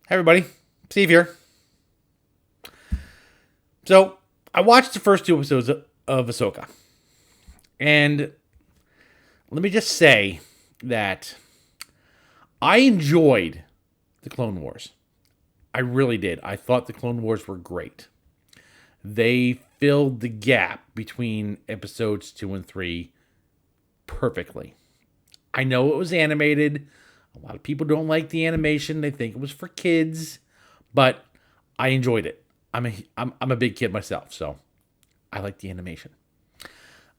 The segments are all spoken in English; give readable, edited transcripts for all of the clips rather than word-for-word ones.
Hey everybody, Steve here. So I watched the first two episodes of Ahsoka, and let me just say that I enjoyed the Clone Wars. I really did. I thought the Clone Wars were great. They filled the gap between episodes 2 and 3 perfectly. I know it was animated. A lot of people don't like the animation. They think it was for kids, but I enjoyed it. I'm a big kid myself, so I like the animation.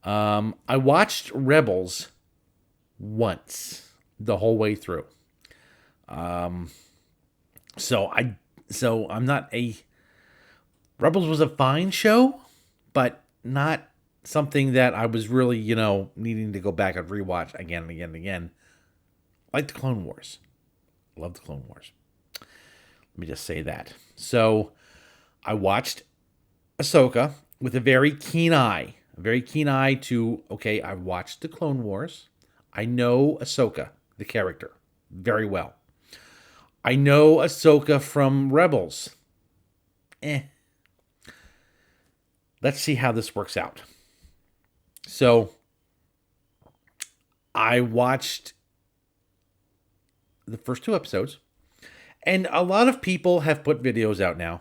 I watched Rebels once the whole way through. So I'm not a Rebels was a fine show, but not something that I was really, needing to go back and rewatch again and again and again. Like the Clone Wars. Love the Clone Wars. Let me just say that. So I watched Ahsoka with a very keen eye. A very keen eye to, okay, I watched the Clone Wars. I know Ahsoka, the character, very well. I know Ahsoka from Rebels. Let's see how this works out. So I watched the first two episodes, and a lot of people have put videos out now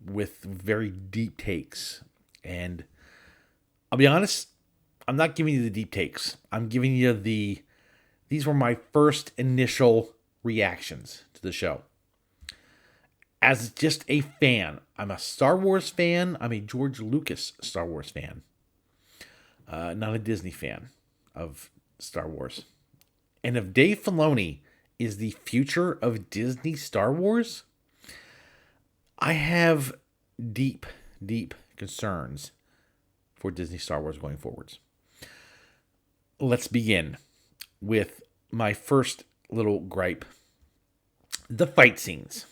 with very deep takes. And I'll be honest, I'm not giving you the deep takes. I'm giving you these were my first initial reactions to the show. As just a fan, I'm a Star Wars fan. I'm a George Lucas Star Wars fan. Not a Disney fan of Star Wars. And if Dave Filoni is the future of Disney Star Wars, I have deep, deep concerns for Disney Star Wars going forwards. Let's begin with my first little gripe. The fight scenes.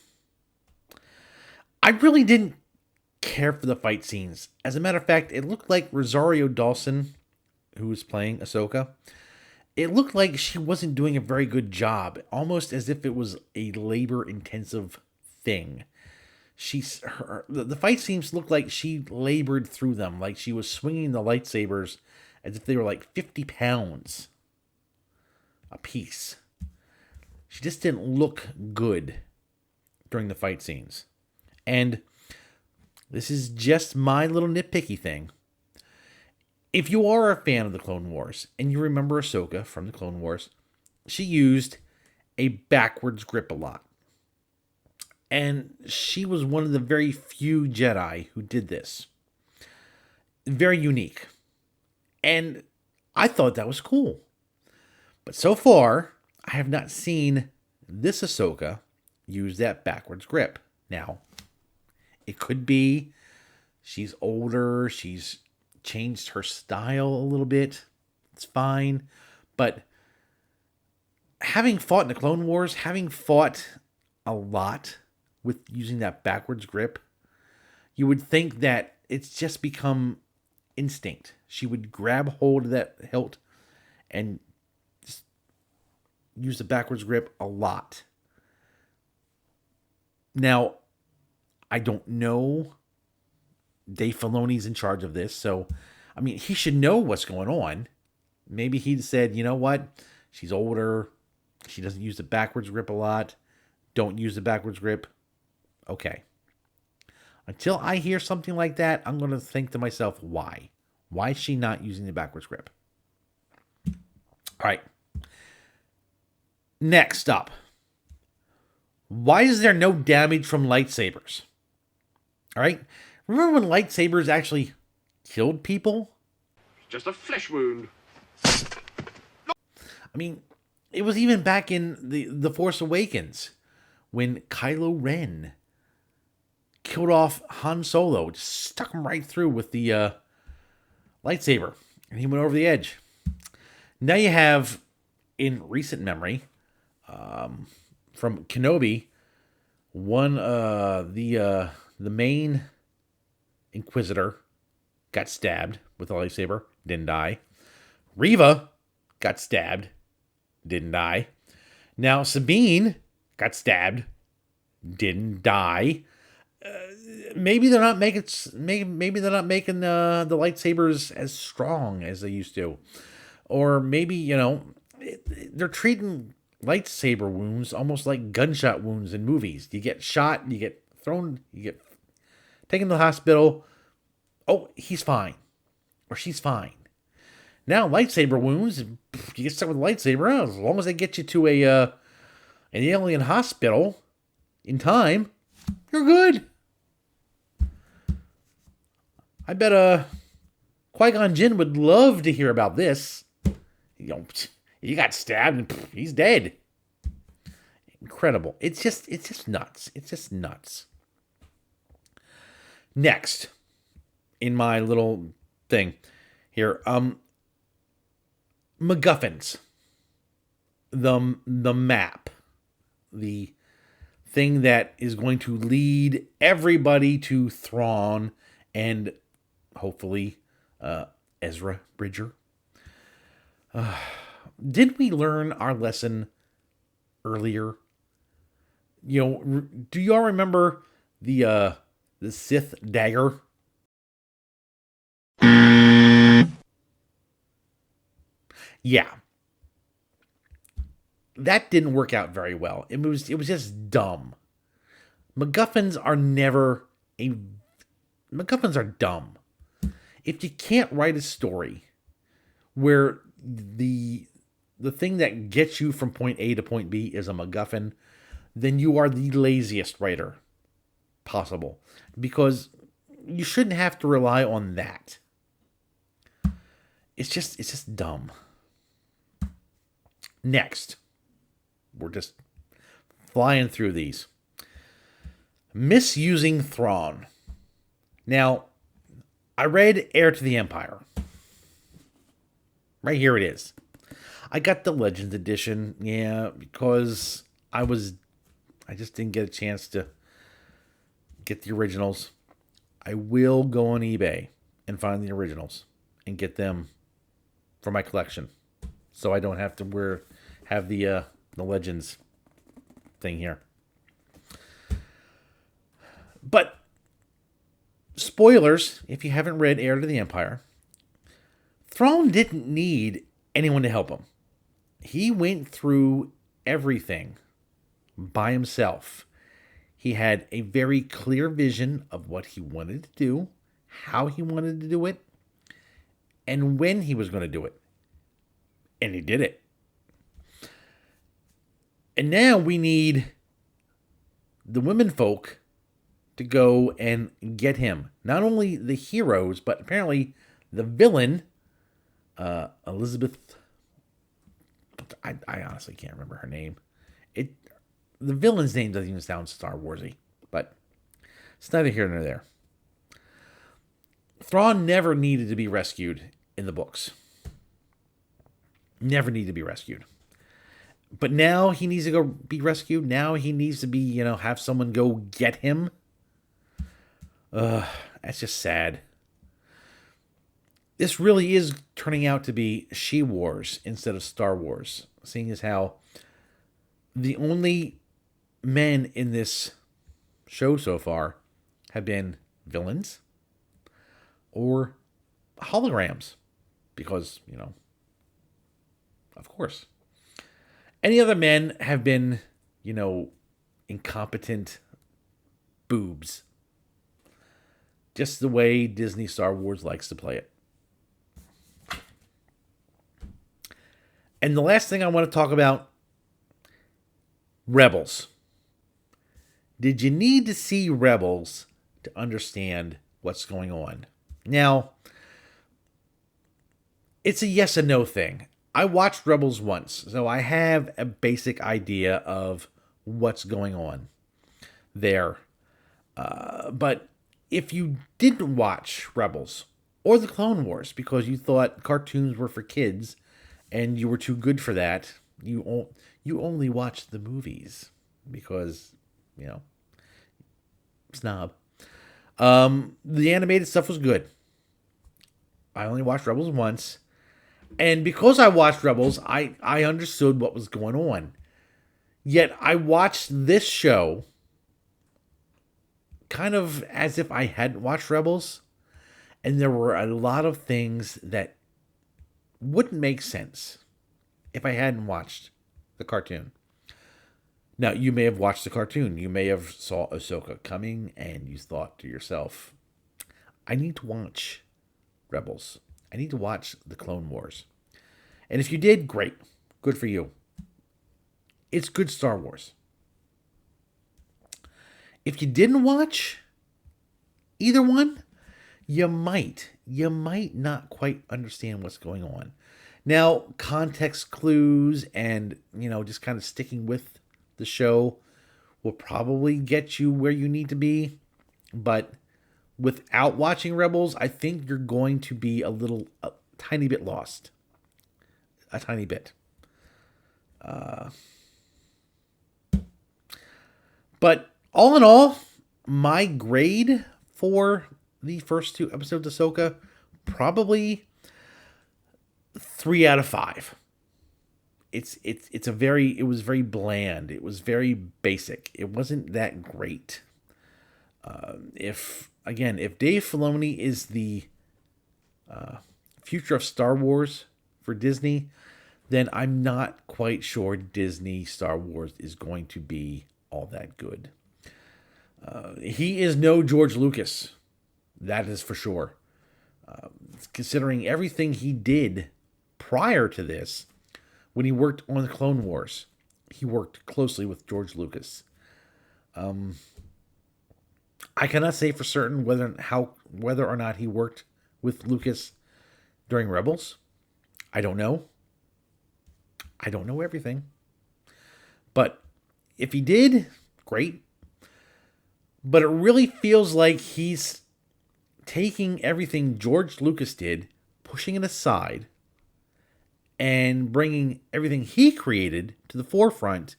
I really didn't care for the fight scenes. As a matter of fact, it looked like Rosario Dawson, who was playing Ahsoka, it looked like she wasn't doing a very good job, almost as if it was a labor-intensive thing. The fight scenes looked like she labored through them, like she was swinging the lightsabers as if they were like 50 pounds a piece. She just didn't look good during the fight scenes. And this is just my little nitpicky thing. If you are a fan of the Clone Wars and you remember Ahsoka from the Clone Wars, she used a backwards grip a lot. And she was one of the very few Jedi who did this. Very unique. And I thought that was cool. But so far, I have not seen this Ahsoka use that backwards grip. Now, it could be she's older, she's changed her style a little bit. It's fine. But having fought in the Clone Wars, having fought a lot with using that backwards grip, you would think that it's just become instinct. She would grab hold of that hilt and just use the backwards grip a lot. Now, I don't know. Dave Filoni's in charge of this, so, I mean, he should know what's going on. Maybe he said, you know what? She's older. She doesn't use the backwards grip a lot. Don't use the backwards grip. Okay. Until I hear something like that, I'm going to think to myself, why? Why is she not using the backwards grip? All right. Next up. Why is there no damage from lightsabers? All right. Remember when lightsabers actually killed people? Just a flesh wound. I mean, it was even back in the Force Awakens when Kylo Ren killed off Han Solo, just stuck him right through with the lightsaber, and he went over the edge. Now you have, in recent memory, from Kenobi, the main Inquisitor got stabbed with a lightsaber, didn't die. Reva got stabbed, didn't die. Now Sabine got stabbed, didn't die. Maybe they're not making maybe they're not making the lightsabers as strong as they used to, or maybe they're treating lightsaber wounds almost like gunshot wounds in movies. You get shot, you get thrown, you get taken to the hospital. Oh, he's fine, or she's fine. Now lightsaber wounds, you get stuck with a lightsaber. As long as they get you to an alien hospital in time, you're good. I bet Qui-Gon Jinn would love to hear about this. You got stabbed and he's dead. Incredible. It's just nuts. It's just nuts. Next, in my little thing here, MacGuffins. The map. The thing that is going to lead everybody to Thrawn and hopefully Ezra Bridger. Did we learn our lesson earlier? Do y'all remember the Sith dagger? Yeah. That didn't work out very well. It was just dumb. MacGuffins are dumb. If you can't write a story where the thing that gets you from point A to point B is a MacGuffin, then you are the laziest writer possible, because you shouldn't have to rely on that. It's just dumb. Next, we're just flying through these. Misusing Thrawn. Now, I read Heir to the Empire. Right here it is. I got the Legends edition, because I just didn't get a chance to get the originals. I will go on eBay and find the originals and get them for my collection, so I don't have to have the Legends thing here. But spoilers, if you haven't read Heir to the Empire, Thrawn didn't need anyone to help him. He went through everything by himself. He had a very clear vision of what he wanted to do, how he wanted to do it, and when he was going to do it. And he did it. And now we need the women folk to go and get him. Not only the heroes, but apparently the villain, Elizabeth. I honestly can't remember her name. The villain's name doesn't even sound Star Warsy, but it's neither here nor there. Thrawn never needed to be rescued in the books. Never needed to be rescued. But now he needs to go be rescued. Now he needs to be, have someone go get him. That's just sad. This really is turning out to be She Wars instead of Star Wars. Seeing as how the only men in this show so far have been villains or holograms. Because, of course. Any other men have been, incompetent boobs. Just the way Disney Star Wars likes to play it. And the last thing I want to talk about, Rebels. Did you need to see Rebels to understand what's going on? Now, it's a yes and no thing. I watched Rebels once, so I have a basic idea of what's going on there. But if you didn't watch Rebels or the Clone Wars because you thought cartoons were for kids and you were too good for that, you only watched the movies because, snob. The animated stuff was good. I only watched Rebels once. And because I watched Rebels, I understood what was going on. Yet I watched this show kind of as if I hadn't watched Rebels, and there were a lot of things that wouldn't make sense if I hadn't watched the cartoon. Now, you may have watched the cartoon. You may have saw Ahsoka coming, and you thought to yourself, I need to watch Rebels. I need to watch the Clone Wars. And if you did, great. Good for you. It's good Star Wars. If you didn't watch either one, you might not quite understand what's going on. Now, context clues and, just kind of sticking with the show will probably get you where you need to be. But without watching Rebels, I think you're going to be a tiny bit lost. A tiny bit. But all in all, my grade for the first 2 episodes of Ahsoka, probably 3 out of 5. It was very bland. It was very basic. It wasn't that great. If Dave Filoni is the future of Star Wars for Disney, then I'm not quite sure Disney Star Wars is going to be all that good. He is no George Lucas. That is for sure. Considering everything he did prior to this, when he worked on the Clone Wars, he worked closely with George Lucas. I cannot say for certain whether or not he worked with Lucas during Rebels. I don't know. I don't know everything. But if he did, great. But it really feels like he's taking everything George Lucas did, pushing it aside, and bringing everything he created to the forefront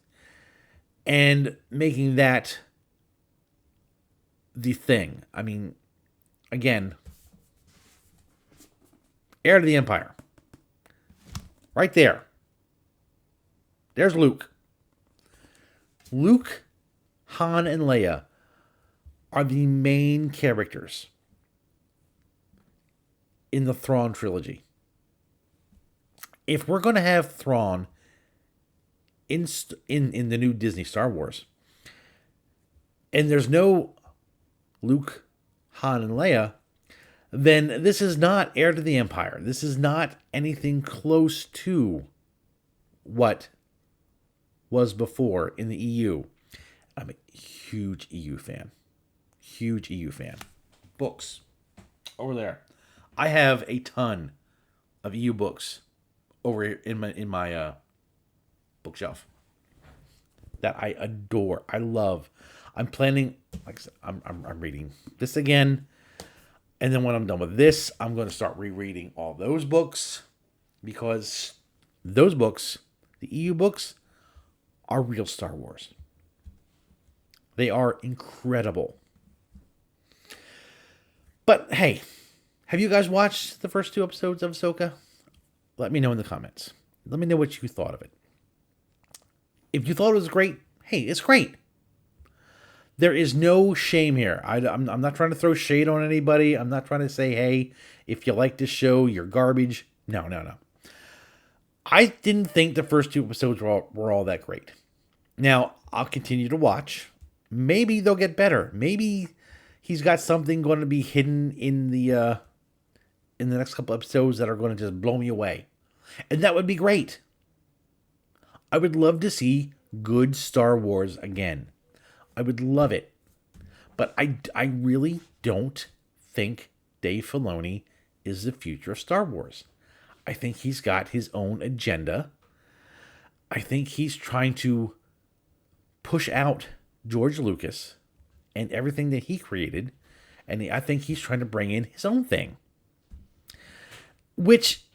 and making that the thing. I mean, again, heir to the Empire. Right there. There's Luke. Luke, Han, and Leia are the main characters in the Thrawn trilogy. If we're going to have Thrawn in the new Disney Star Wars, and there's no Luke, Han, and Leia, then this is not Heir to the Empire. This is not anything close to what was before in the EU. I'm a huge EU fan. Huge EU fan. Books. Over there. I have a ton of EU books over in my bookshelf that I adore. I love. I'm planning, like I said, I'm reading this again. And then when I'm done with this, I'm going to start rereading all those books, because those books, the EU books, are real Star Wars. They are incredible. But hey, have you guys watched the first 2 episodes of Ahsoka? Let me know in the comments. Let me know what you thought of it. If you thought it was great, hey, it's great. There is no shame here. I'm not trying to throw shade on anybody. I'm not trying to say, hey, if you like this show, you're garbage. No. I didn't think the first 2 episodes were all that great. Now, I'll continue to watch. Maybe they'll get better. Maybe he's got something going to be hidden in the next couple episodes that are going to just blow me away. And that would be great. I would love to see good Star Wars again. I would love it. But I really don't think Dave Filoni is the future of Star Wars. I think he's got his own agenda. I think he's trying to push out George Lucas and everything that he created. And I think he's trying to bring in his own thing. Which,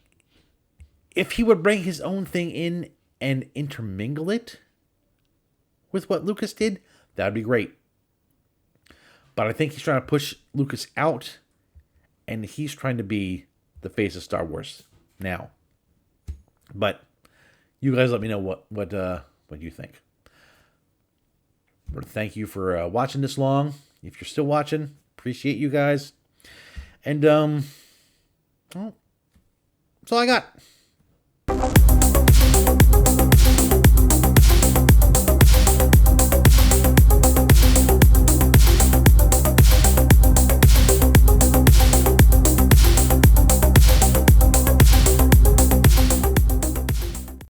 if he would bring his own thing in and intermingle it with what Lucas did, that would be great. But I think he's trying to push Lucas out, and he's trying to be the face of Star Wars now. But you guys let me know what you think. I want to thank you for watching this long. If you're still watching, appreciate you guys. And well, that's all I got.